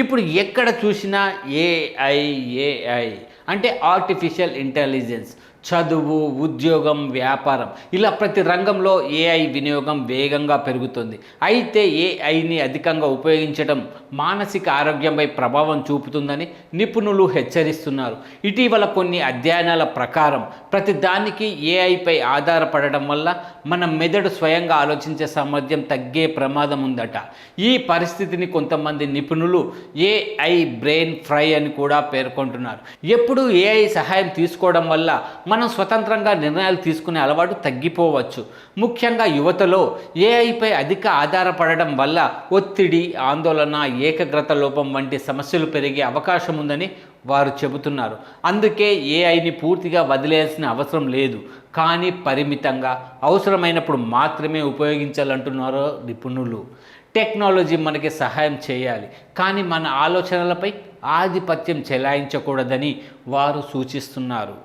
ఇప్పుడు ఎక్కడ చూసినా ఏఐ, ఏఐ అంటే ఆర్టిఫిషియల్ ఇంటెలిజెన్స్. చదువు, ఉద్యోగం, వ్యాపారం ఇలా ప్రతి రంగంలో ఏఐ వినియోగం వేగంగా పెరుగుతుంది. అయితే ఏఐని అధికంగా ఉపయోగించడం మానసిక ఆరోగ్యంపై ప్రభావం చూపుతుందని నిపుణులు హెచ్చరిస్తున్నారు. ఇటీవల కొన్ని అధ్యయనాల ప్రకారం ప్రతిదానికి ఏఐపై ఆధారపడడం వల్ల మన మెదడు స్వయంగా ఆలోచించే సామర్థ్యం తగ్గే ప్రమాదం ఉందట. ఈ పరిస్థితిని కొంతమంది నిపుణులు ఏఐ బ్రెయిన్ ఫ్రై అని కూడా పేర్కొంటున్నారు. ఎప్పుడు ఏఐ సహాయం తీసుకోవడం వల్ల మనం స్వతంత్రంగా నిర్ణయాలు తీసుకునే అలవాటు తగ్గిపోవచ్చు. ముఖ్యంగా యువతలో ఏఐపై అధిక ఆధారపడడం వల్ల ఒత్తిడి, ఆందోళన, ఏకాగ్రత లోపం వంటి సమస్యలు పెరిగే అవకాశం ఉందని వారు చెబుతున్నారు. అందుకే ఏఐని పూర్తిగా వదిలేయాల్సిన అవసరం లేదు, కానీ పరిమితంగా అవసరమైనప్పుడు మాత్రమే ఉపయోగించాలంటున్నారు నిపుణులు. టెక్నాలజీ మనకి సహాయం చేయాలి, కానీ మన ఆలోచనలపై ఆధిపత్యం చెలాయించకూడదని వారు సూచిస్తున్నారు.